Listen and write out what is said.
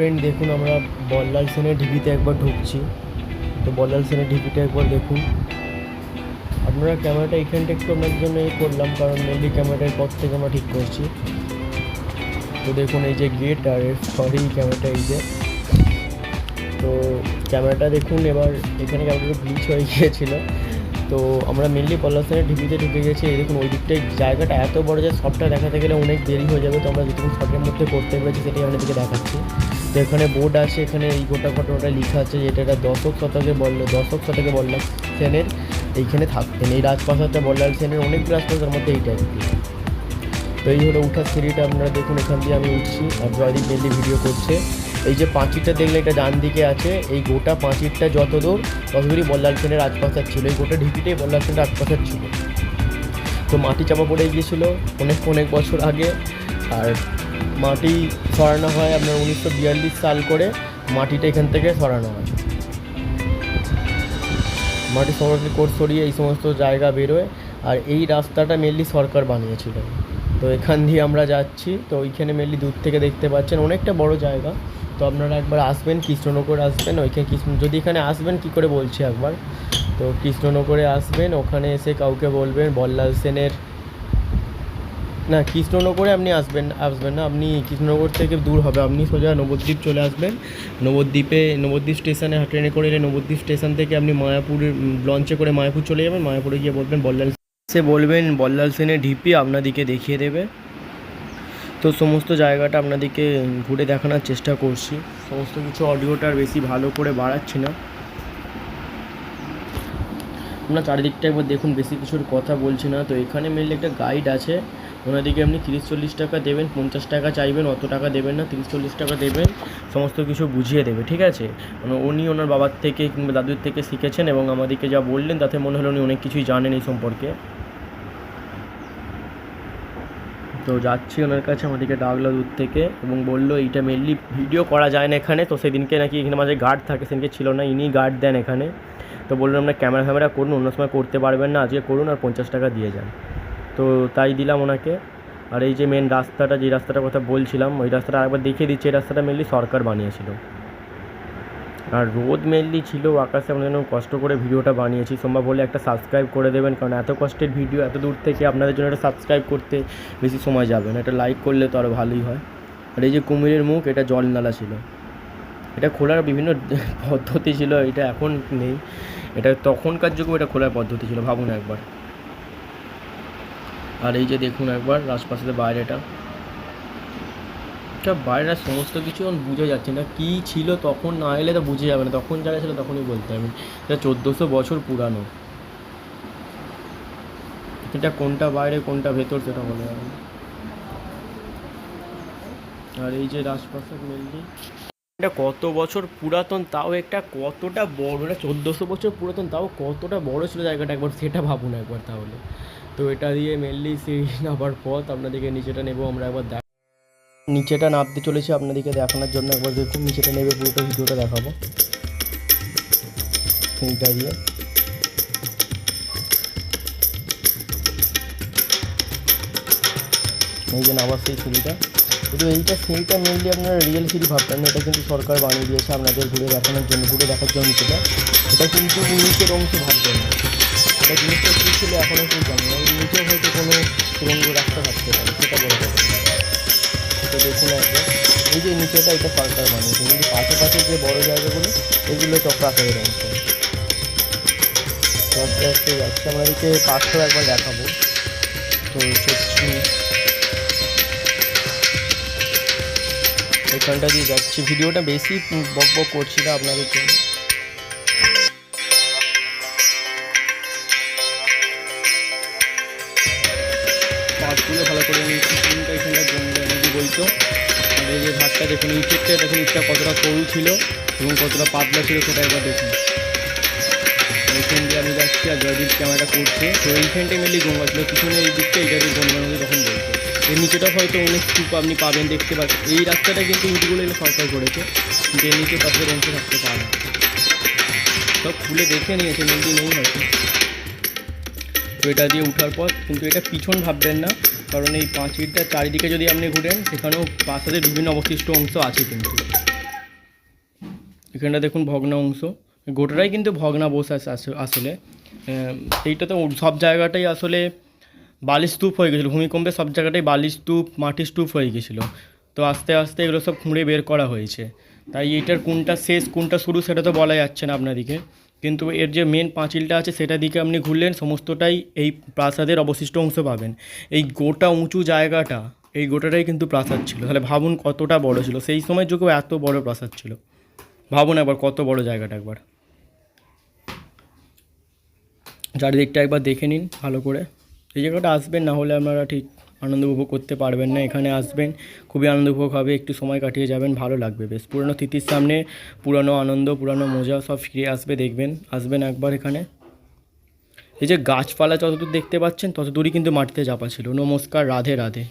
Friend দেখুন, আমরা বল্লাল সেনের ঢিবিতে একবার ঢুকছি। তো বল্লাল সেনের ঢিবিটা একবার দেখুন আপনারা। ক্যামেরাটা এইখানটা একটু আপনাদের জন্য করলাম, কারণ মেনলি ক্যামেরাটার পর থেকে আমরা ঠিক করছি। তো দেখুন এই যে গেট, আর সরি ক্যামেরাটা এই যে। তো ক্যামেরাটা দেখুন, এবার এখানে ক্যামেরাটা গ্লিচ হয়ে গিয়েছিলো। তো আমরা মেনলি বল্লাল সেনের ঢিবিতে ঢুকে গেছি। এই দেখুন ওই দিকটায় জায়গাটা এত বড় যে সবটা দেখাতে গেলে অনেক দেরি হয়ে যাবে। তো আমরা যেটুকু শর্টের মধ্যে করতে পেরেছি সেটাই আপনাদেরকে দেখাচ্ছি। তো এখানে বোর্ড আছে, এখানে এই গোটা ঘটনাটা লেখা আছে যে এটা দশক শতকে বল্লাল সেনের এইখানে থাকতেন। এই রাজপ্রাসাদটা বল্লাল সেনের অনেকগুলো রাজপ্রাসাদের মধ্যে এইটা একটি। তো এই হলো উঠার সিঁড়িটা, আপনারা দেখুন এখান দিয়ে আমি উঠছি আর জয়দীপ মেনলি ভিডিও করছে। এই যে পাঁচিরটা দেখলে এটা ডান দিকে আছে, এই গোটা পাঁচিরটা যত দূর ততদূরই বল্লাল সেনের রাজপ্রাসাদ ছিল। এই গোটা ঢিপিটাই বল্লাল সেনের রাজপ্রাসাদ ছিল। তো মাটি চাপা পড়ে গিয়েছিল অনেক বছর আগে, আর মাটি সরানো হয় আপনার 1942 সাল করে। মাটিটা এখান থেকে সরানো হয়, মাটি সরিয়ে এই সমস্ত জায়গা বেরোয়। আর এই রাস্তাটা মেনলি সরকার বানিয়েছিল। তো এখান দিয়ে আমরা যাচ্ছি। তো ওইখানে মেনলি দূর থেকে দেখতে পাচ্ছেন অনেকটা বড় জায়গা। তো আপনারা একবার আসবেন, কৃষ্ণনগর আসবেন। ওইখানে যদি এখানে আসবেন কী করে বলছি একবার। তো কৃষ্ণনগরে আসবেন, ওখানে এসে কাউকে বলবেন বল্লাল সেনের, না কৃষ্ণনগরে আপনি আসবেন না, আপনি কৃষ্ণনগর থেকে দূর হবে, আপনি সোজা নবদ্বীপ চলে আসবেন। নবদ্বীপ স্টেশনে ট্রেনে করে এলে নবদ্বীপ স্টেশন থেকে আপনি মায়াপুরের লঞ্চে করে মায়াপুর চলে যাবেন। মায়াপুরে গিয়ে বলবেন বল্লাল সেনের ঢিপি, আপনাদেরকে দেখিয়ে দেবে। তো সমস্ত জায়গাটা আপনাদেরকে ঘুরে দেখানোর চেষ্টা করছি। সমস্ত কিছু অডিওটার বেশি ভালো করে বাড়াচ্ছি না, আপনার চারিদিকটা একবার দেখুন, বেশি কিছুর কথা বলছি না। তো এখানে মেনলি একটা গাইড আছে, ওনাদিকে আপনি 30-40 টাকা দেবেন, 50 টাকা চাইবেন, অত টাকা দেবেন না, 30-40 টাকা দেবেন, সমস্ত কিছু বুঝিয়ে দেবে, ঠিক আছে। উনি ওনার বাবার থেকে কিংবা দাদুর থেকে শিখেছেন এবং আমাদেরকে যা বললেন তাতে মনে হলো উনি অনেক কিছুই জানেন এই সম্পর্কে। তো যাচ্ছি ওনার কাছে, আমাদেরকে ডাকলো দূর থেকে এবং বললো এইটা মেনলি ভিডিও করা যায় না এখানে। তো সেদিনকে নাকি এখানে মাঝে গার্ড থাকে, সেদিনকে ছিল না, ইনি গার্ড দেন এখানে। তো বললাম আপনার ক্যামেরা করুন, অন্য সময় করতে পারবেন না, আজকে করুন আর 50 টাকা দিয়ে যান। তো তাই দিলাম ওনাকে। আর এই যে মেন রাস্তাটা, যে রাস্তাটার কথা বলছিলাম, ওই রাস্তাটা আরেকবার দেখিয়ে দিচ্ছি। এই রাস্তাটা মেনলি সরকার বানিয়েছিল। আর রোদ মেনলি ছিল আকাশে, আমরা যেন কষ্ট করে ভিডিওটা বানিয়েছি। সম্ভব হলে একটা সাবস্ক্রাইব করে দেবেন, কারণ এত কষ্টের ভিডিও এত দূর থেকে আপনাদের জন্য একটা সাবস্ক্রাইব করতে বেশি সময় যাবে না, একটা লাইক করলে তো আরও ভালোই হয়। আর এই যে কুমিরের মুখ, এটা জল নালা ছিল, এটা খোলার বিভিন্ন পদ্ধতি ছিল, এটা এখন নেই, এটা তখনকার যুগে এটা খোলার পদ্ধতি ছিল, ভাবুন একবার। আর এই যে দেখুন একবার রাজপ্রাসাদের বাইরেটা, বাইরের সমস্ত কিছু এখন বুঝে যাচ্ছে না কী ছিল তখন, না এলে তো বুঝে যাবে না, তখন যারা ছিল তখনই বলতে হবে। এটা 1400 বছর পুরানো, এটা কোনটা বাইরে কোনটা ভেতর সেটা বলে যাবে না। আর এই যে রাজপ্রাসাদ মেনলি এটা কত বছর পুরাতন, তাও একটা কতটা বড়, এটা 1400 বছর পুরাতন, তাও কতটা বড় ছিল জায়গাটা একবার সেটা ভাবুন একবার তাহলে। তো এটা দিয়ে মেনলি সিঁড়ি নামার পথ, আপনাদেরকে নিচেটা নেবো আমরা একবার নিচেটা নামতে চলেছি আপনাদেরকে দেখানোর জন্য। একবার দেখুন নিচেটা নেবে, পুরোটা ভিডিওটা দেখাবো সিঁড়িটা দিয়ে। এই যে নামার সেই সিঁড়িটা, কিন্তু সিঁড়িটা মেনলি আপনারা রিয়েল সিঁড়ি ভাবতেন না, এটা কিন্তু সরকার বানিয়ে দিয়েছে আপনাদের ঘুরে দেখানোর জন্য, ঘুরে দেখার জন্য নিচেটা। এটা কিন্তু নিচের অংশ ভাববেন না, এটা জিনিসটা কী ছিল এখনও কেউ জানে না, নিচে হয়তো কোনো সুরঙ্গ রাস্তা থাকতে পারে, সেটা বড় কথা। তো দেখুন একবার এই যে নিচেটা, এটা সরকার বানিয়েছে, কিন্তু পাশাপাশি যে বড় জায়গাগুলো এগুলো চক্রাকারের অংশ। তো আস্তে আস্তে যাচ্ছে, আমাদেরকে পাঁচশো একবার দেখাবো। তো সত্যি এখানটা দিয়ে যাচ্ছি, ভিডিওটা বেশি বক করছি না আপনাদের জন্য। পাঁচগুলো ভালো করে নিয়েছি, তিনটা এখানটা নদী বইতো। আর এই যে ঘাটটা দেখুন, ইটেরটা দেখুন, ইটটা কতটা সরু ছিল এবং কতটা পাতলা ছিল সেটা একবার দেখুন। এইখান দিয়ে আমি যাচ্ছি আর জয়দীপ ক্যামেরাটা করছে। তো এইখানটাই মেনলি গঙ্গা ছিল, পিছনে এই দিকটা এটা দিয়ে গঙ্গা নদী তখন বলতো। এর নিচেটা হয়তো অনেক স্তূপ আপনি পাবেন, দেখতে পাচ্ছেন। এই রাস্তাটা কিন্তু ইটগুলো এগুলো সরকার করেছে, কিন্তু এর নিচে পাথরের অংশ থাকতে পারে না, সব খুলে দেখে নিয়েছে, মেনলি নেই হয়তো। তো এটা দিয়ে উঠার পর কিন্তু এটা পিছন ভাববেন না, কারণ এই পাঁচিলটার চারিদিকে যদি আপনি ঘুরেন সেখানেও প্রাসাদের বিভিন্ন অবশিষ্ট অংশ আছে কিন্তু। এখানটা দেখুন ভগ্না অংশ, গোটাটাই কিন্তু ভগ্নাবশেষ আসলে। এইটা তো সব জায়গাটাই আসলে বালি স্তূপ হয়ে গেছিলো, ভূমিকম্পে সব জায়গাটাই বালি স্তূপ, মাটির স্তূপ হয়ে গেছিলো। তো আস্তে আস্তে এগুলো সব খুঁড়ে বের করা হয়েছে। তাই এইটার কোনটা শেষ কোনটা শুরু সেটা তো বলা যাচ্ছে না আপনাদিকে, কিন্তু এর যে মেন পাঁচিলটা আছে সেটা দিকে আপনি ঘুরলেন সমস্তটাই এই প্রাসাদের অবশিষ্ট অংশ পাবেন। এই গোটা উঁচু জায়গাটা, এই গোটাটাই কিন্তু প্রাসাদ ছিল। তাহলে ভাবুন কতটা বড় ছিল, সেই সময়ের যুগেও এত বড় প্রাসাদ ছিল। ভাবুন একবার কত বড় জায়গাটা, একবার চারিদিকটা একবার দেখে নিন ভালো করে। এই জায়গাটা আসবেন, না হলে আপনারা ঠিক আনন্দ উপভোগ করতে পারবেন না। এখানে আসবেন, খুবই আনন্দ উপভোগ হবে, একটু সময় কাটিয়ে যাবেন, ভালো লাগবে বেশ। পুরনো স্মৃতির সামনে পুরানো আনন্দ, পুরানো মজা সব ফিরে আসবে, দেখবেন। আসবেন একবার এখানে। এই যে গাছপালা যতদূর দেখতে পাচ্ছেন তত দূরই কিন্তু মাটিতে চাপা ছিল। নমস্কার, রাধে রাধে।